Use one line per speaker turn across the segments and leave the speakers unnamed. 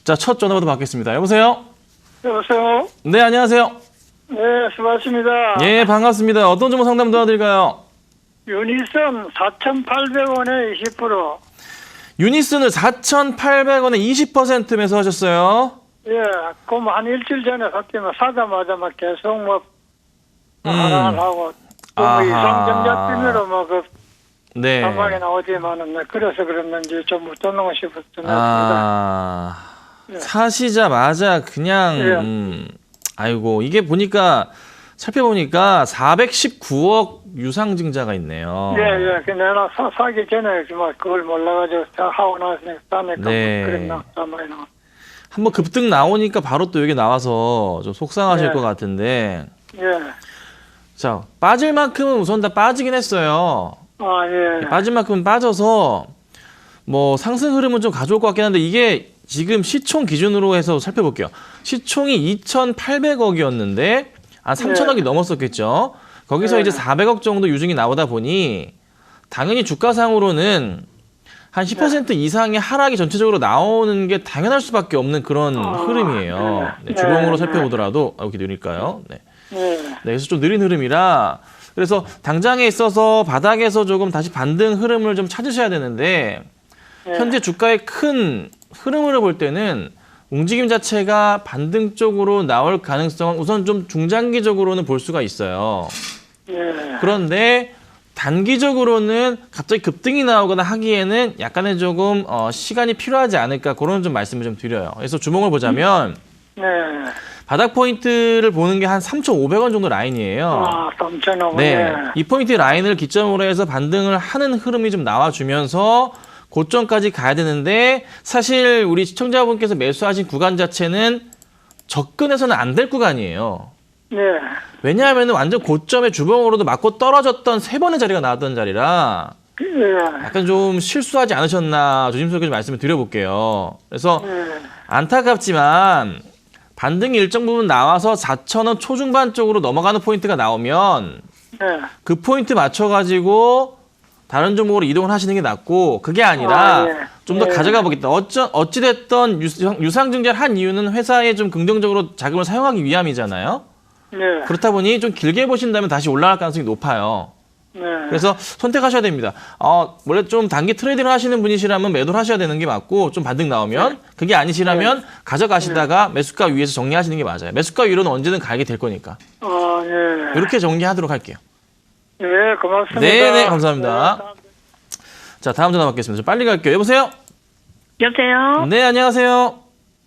자, 첫 전화부터 받겠습니다. 여보세요?
여보세요?
네, 안녕하세요.
네, 수고하십니다.
예, 반갑습니다. 어떤 종목 상담 도와드릴까요?
유니선 4,800원에 20%.
유니스는 4,800원에 20% 매수하셨어요.
예, 그럼 한 일주일 전에 샀더니 사자마자 막 계속 뭐, 하고, 또 뭐 이상전자 때문에 뭐,
네.
상황이 나오지만은, 그래서 그랬는지 좀 어떠는가 싶었습니다.
사시자마자 그냥, 아이고, 이게 보니까, 살펴보니까 419억 유상증자가 있네요.
예. 내가 사기 전에 막 그걸 몰라가지고 하고 나서니까 싸니까
네.
그랬나, 싸마이 나.
한번 급등 나오니까 바로 또 여기 나와서 좀 속상하실 것 같은데.
예.
자, 빠질 만큼은 우선 다 빠지긴 했어요.
예.
빠질 만큼은 빠져서 뭐 상승 흐름은 좀 가져올 것 같긴 한데 이게 지금 시총 기준으로 해서 살펴볼게요. 시총이 2,800억이었는데 한 3,000억이 넘었었겠죠. 거기서 이제 400억 정도 유증이 나오다 보니 당연히 주가상으로는 한 10% 이상의 하락이 전체적으로 나오는 게 당연할 수밖에 없는 그런 흐름이에요. 네, 주봉으로 살펴보더라도 이렇게 느릴까요? 네. 그래서 좀 느린 흐름이라 그래서 당장에 있어서 바닥에서 조금 다시 반등 흐름을 좀 찾으셔야 되는데 현재 주가의 큰 흐름으로 볼 때는 움직임 자체가 반등 쪽으로 나올 가능성은 우선 좀 중장기적으로는 볼 수가 있어요. 그런데 단기적으로는 갑자기 급등이 나오거나 하기에는 약간의 조금 시간이 필요하지 않을까 그런 좀 말씀을 좀 드려요. 그래서 주목을 보자면 바닥 포인트를 보는 게 한 3,500원 정도 라인이에요.
3,500원.
네, 이 포인트 라인을 기점으로 해서 반등을 하는 흐름이 좀 나와주면서 고점까지 가야 되는데 사실 우리 시청자분께서 매수하신 구간 자체는 접근해서는 안 될 구간이에요. 왜냐하면 완전 고점의 주봉으로도 맞고 떨어졌던 3번의 자리가 나왔던 자리라 약간 좀 실수하지 않으셨나 조심스럽게 좀 말씀을 드려볼게요. 그래서 안타깝지만 반등이 일정 부분 나와서 4,000원 초중반 쪽으로 넘어가는 포인트가 나오면 그 포인트 맞춰가지고 다른 종목으로 이동을 하시는 게 낫고 그게 아니라 좀 더 가져가 보겠다. 어찌됐던 유상증자를 한 이유는 회사에 좀 긍정적으로 자금을 사용하기 위함이잖아요. 그렇다 보니 좀 길게 보신다면 다시 올라갈 가능성이 높아요. 그래서 선택하셔야 됩니다. 원래 좀 단기 트레이딩을 하시는 분이시라면 매도를 하셔야 되는 게 맞고 좀 반등 나오면 그게 아니시라면 가져가시다가 매수가 위에서 정리하시는 게 맞아요. 매수가 위로는 언제든 가게 될 거니까. 이렇게 정리하도록 할게요.
고맙습니다.
네, 감사합니다. 자, 다음 전화 받겠습니다. 좀 빨리 갈게요. 여보세요?
여보세요?
네, 안녕하세요.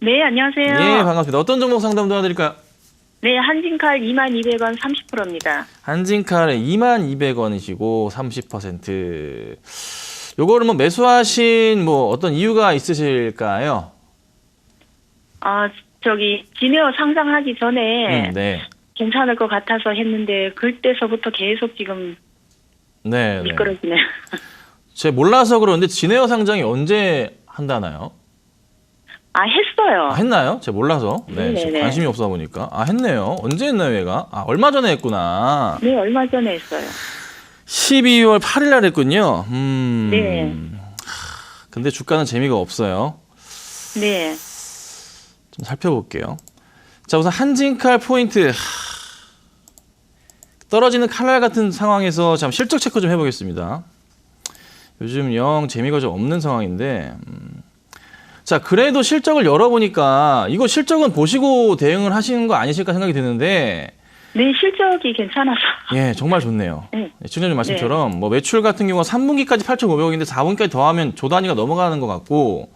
네, 안녕하세요.
예, 반갑습니다. 어떤 종목 상담 도와드릴까요?
네, 한진칼 22,200원 30%입니다.
한진칼에 22,200원이시고 30%. 요거를 뭐 매수하신 뭐 어떤 이유가 있으실까요?
진에어 상장하기 전에
네.
괜찮을 것 같아서 했는데 그때서부터 계속 지금 미끄러지네요.
제가 몰라서 그러는데 진에어 상장이 언제 한다나요?
했어요.
했나요? 제가 몰라서. 네, 관심이 없어 보니까. 했네요. 언제 했나요, 얘가? 얼마 전에 했구나.
네, 얼마 전에 했어요.
12월 8일 날 했군요.
네.
근데 주가는 재미가 없어요.
네.
좀 살펴볼게요. 자, 우선 한진칼 포인트. 떨어지는 칼날 같은 상황에서 잠 실적 체크 좀 해보겠습니다. 요즘 영 재미가 좀 없는 상황인데 자, 그래도 실적을 열어보니까 이거 실적은 보시고 대응을 하시는 거 아니실까 생각이 드는데
네, 실적이 괜찮아서.
예, 정말 좋네요. 시청자님 말씀처럼 뭐 매출 같은 경우가 3분기까지 8,500억인데 4분기까지 더하면 조 단위가 넘어가는 것 같고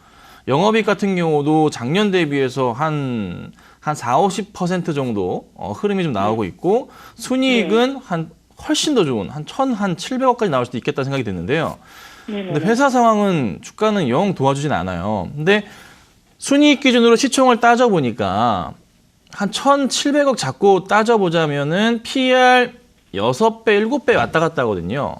영업이익 같은 경우도 작년 대비해서 한 40-50% 정도 흐름이 좀 나오고 있고 순이익은 한 훨씬 더 좋은 한 1,700억까지 나올 수도 있겠다 생각이 드는데요. 근데 회사 상황은 주가는 영 도와주진 않아요. 근데 순이익 기준으로 시총을 따져보니까 한 1,700억 잡고 따져보자면은 PER 6배, 7배 왔다 갔다 하거든요.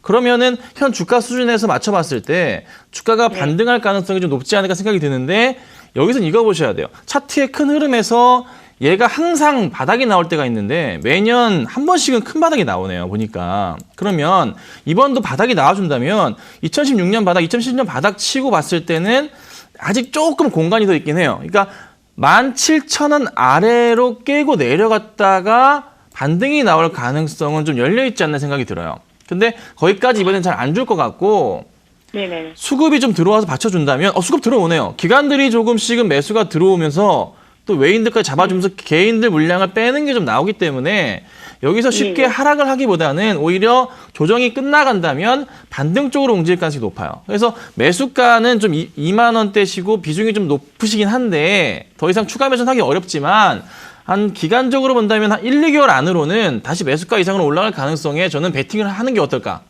그러면은 현 주가 수준에서 맞춰봤을 때 주가가 반등할 가능성이 좀 높지 않을까 생각이 드는데 여기서는 이거 보셔야 돼요. 차트의 큰 흐름에서 얘가 항상 바닥이 나올 때가 있는데 매년 한 번씩은 큰 바닥이 나오네요. 보니까. 그러면 이번도 바닥이 나와준다면 2016년 바닥, 2017년 바닥 치고 봤을 때는 아직 조금 공간이 더 있긴 해요. 그러니까 17,000원 아래로 깨고 내려갔다가 반등이 나올 가능성은 좀 열려있지 않나 생각이 들어요. 근데 거기까지 이번엔 잘 안 줄 것 같고
네네.
수급이 좀 들어와서 받쳐준다면 수급 들어오네요. 기관들이 조금씩은 매수가 들어오면서 또 외인들까지 잡아주면서 개인들 물량을 빼는 게 좀 나오기 때문에 여기서 쉽게
네.
하락을 하기보다는 오히려 조정이 끝나간다면 반등 쪽으로 움직일 가능성이 높아요. 그래서 매수가는 좀 2만 원대시고 비중이 좀 높으시긴 한데 더 이상 추가 매수는 하기 어렵지만 한 기간적으로 본다면 한 1, 2개월 안으로는 다시 매수가 이상으로 올라갈 가능성에 저는 베팅을 하는 게 어떨까.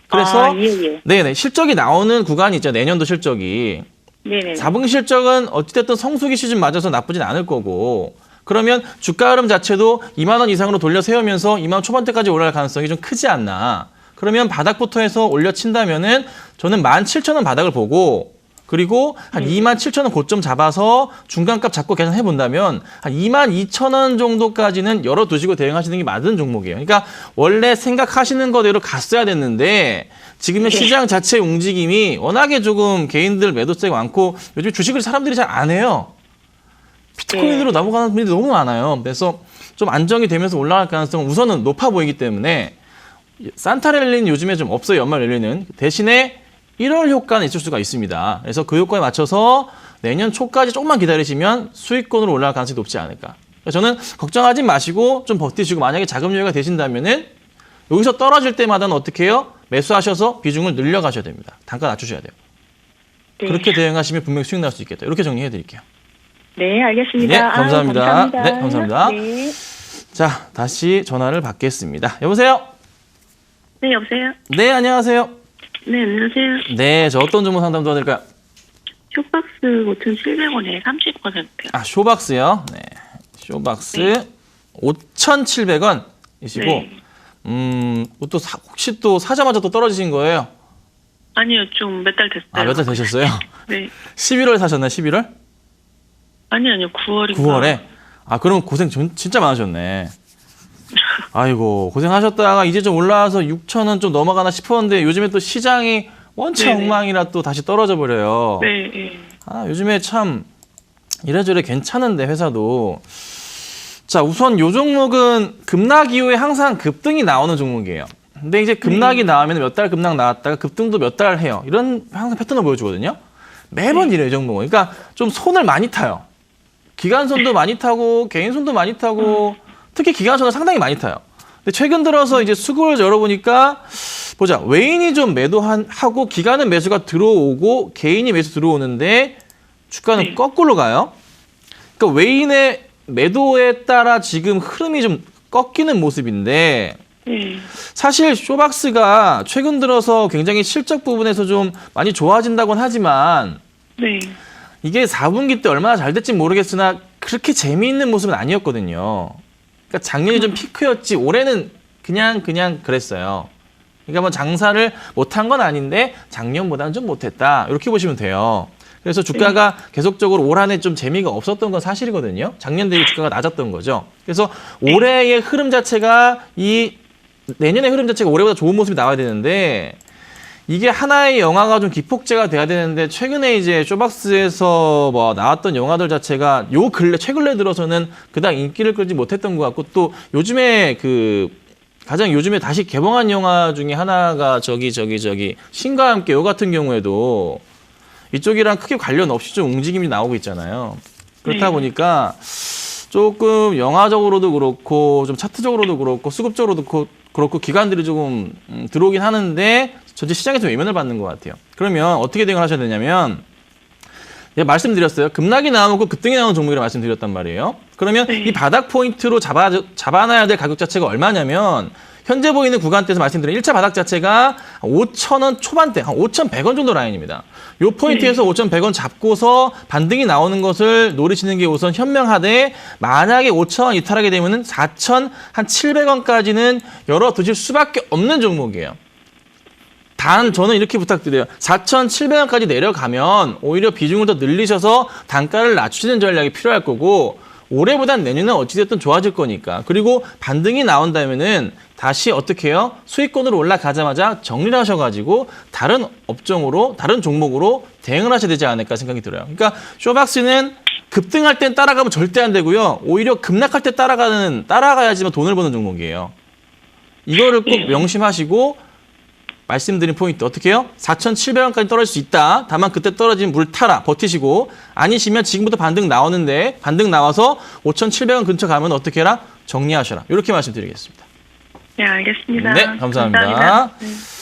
그래서
예.
네네 실적이 나오는 구간이 있죠. 내년도 실적이.
네네.
4분기 실적은 어찌됐든 성수기 시즌 맞아서 나쁘진 않을 거고 그러면 주가 흐름 자체도 2만 원 이상으로 돌려 세우면서 2만 원 초반대까지 올라갈 가능성이 좀 크지 않나. 그러면 바닥부터 해서 올려친다면은 저는 17,000원 바닥을 보고 그리고 한 27,000원 고점 잡아서 중간값 잡고 계산해 본다면 한 22,000원 정도까지는 열어두시고 대응하시는 게 맞는 종목이에요. 그러니까 원래 생각하시는 거대로 갔어야 됐는데 지금의 시장 자체의 움직임이 워낙에 조금 개인들 매도세가 많고 요즘 주식을 사람들이 잘 안 해요. 비트코인으로 넘어가는 분들이 너무 많아요. 그래서 좀 안정이 되면서 올라갈 가능성은 우선은 높아 보이기 때문에 산타랠리는 요즘에 좀 없어요. 연말 랠리는. 대신에 1월 효과는 있을 수가 있습니다. 그래서 그 효과에 맞춰서 내년 초까지 조금만 기다리시면 수익권으로 올라갈 가능성이 높지 않을까. 그래서 저는 걱정하지 마시고 좀 버티시고 만약에 자금 여유가 되신다면은 여기서 떨어질 때마다는 어떻게 해요? 매수하셔서 비중을 늘려가셔야 됩니다. 단가 낮추셔야 돼요.
네.
그렇게 대응하시면 분명히 수익 날 수 있겠다. 이렇게 정리해 드릴게요.
네, 알겠습니다.
네, 감사합니다.
감사합니다.
네, 감사합니다.
네.
자, 다시 전화를 받겠습니다. 여보세요?
네, 여보세요?
네, 안녕하세요.
네, 안녕하세요.
네, 저 어떤 종목 상담 도와드릴까요?
쇼박스 5,700원에 30%요.
아, 쇼박스요. 네. 쇼박스 5,700원이시고
네.
또 혹시 또 사자마자 또 떨어지신 거예요?
아니요, 좀 몇 달 됐어요.
아, 몇 달 되셨어요?
네.
11월 사셨나요? 11월?
아니요, 9월인가.
9월에? 아, 그럼 고생 진짜 많으셨네. 아이고, 고생하셨다가 이제 좀 올라와서 6,000원 좀 넘어가나 싶었는데 요즘에 또 시장이 원체
네네.
엉망이라 또 다시 떨어져 버려요.
네, 네.
아, 요즘에 참 이래저래 괜찮은데 회사도. 자, 우선 요 종목은 급락 이후에 항상 급등이 나오는 종목이에요. 근데 이제 급락이 나오면 몇 달 급락 나왔다가 급등도 몇 달 해요. 이런 항상 패턴을 보여주거든요. 매번 이래요, 이 종목은. 그러니까 좀 손을 많이 타요. 기관손도 많이 타고 개인손도 많이 타고 특히 기관손을 상당히 많이 타요. 근데 최근 들어서 이제 수급을 열어보니까 보자. 외인이 좀 매도하고 기관은 매수가 들어오고 개인이 매수 들어오는데 주가는 거꾸로 가요. 그러니까 외인의 매도에 따라 지금 흐름이 좀 꺾이는 모습인데
네.
사실 쇼박스가 최근 들어서 굉장히 실적 부분에서 좀 많이 좋아진다고는 하지만
네.
이게 4분기 때 얼마나 잘 될지 모르겠으나 그렇게 재미있는 모습은 아니었거든요. 그러니까 작년이 좀 피크였지 올해는 그냥 그랬어요. 그러니까 뭐 장사를 못한 건 아닌데 작년보다는 좀 못했다. 이렇게 보시면 돼요. 그래서 주가가 계속적으로 올 한 해 좀 재미가 없었던 건 사실이거든요. 작년 대비 주가가 낮았던 거죠. 그래서 올해의 흐름 자체가 내년의 흐름 자체가 올해보다 좋은 모습이 나와야 되는데 이게 하나의 영화가 좀 기폭제가 돼야 되는데 최근에 이제 쇼박스에서 뭐 나왔던 영화들 자체가 최근에 들어서는 그닥 인기를 끌지 못했던 것 같고 또 요즘에 가장 요즘에 다시 개봉한 영화 중에 하나가 신과 함께 요 같은 경우에도 이쪽이랑 크게 관련 없이 좀 움직임이 나오고 있잖아요. 그렇다 보니까 조금 영화적으로도 그렇고 좀 차트적으로도 그렇고 수급적으로도 그렇고 기관들이 조금 들어오긴 하는데 전체 시장에서 외면을 받는 것 같아요. 그러면 어떻게 대응을 하셔야 되냐면 제가 말씀드렸어요. 급락이 나오고 급등이 나오는 종목이라 말씀드렸단 말이에요. 그러면 이 바닥 포인트로 잡아놔야 될 가격 자체가 얼마냐면 현재 보이는 구간대에서 말씀드린 1차 바닥 자체가 5,000원 초반대, 한 5,100원 정도 라인입니다. 요 포인트에서 5,100원 잡고서 반등이 나오는 것을 노리시는 게 우선 현명하되 만약에 5,000원 이탈하게 되면은 4,700원까지는 열어두실 수밖에 없는 종목이에요. 단 저는 이렇게 부탁드려요. 4,700원까지 내려가면 오히려 비중을 더 늘리셔서 단가를 낮추는 전략이 필요할 거고 올해보단 내년에 어찌됐든 좋아질 거니까. 그리고 반등이 나온다면은 다시 어떻게 해요? 수익권으로 올라가자마자 정리를 하셔가지고 다른 업종으로, 다른 종목으로 대응을 하셔야 되지 않을까 생각이 들어요. 그러니까 쇼박스는 급등할 땐 따라가면 절대 안 되고요. 오히려 급락할 때 따라가야지만 돈을 버는 종목이에요. 이거를 꼭 명심하시고 말씀드린 포인트 어떻게 해요? 4,700원까지 떨어질 수 있다. 다만 그때 떨어지면 물 타라. 버티시고 아니시면 지금부터 반등 나오는데 반등 나와서 5,700원 근처 가면 어떻게 해라? 정리하셔라. 이렇게 말씀드리겠습니다.
네, 알겠습니다.
네, 감사합니다.
감사합니다. 네.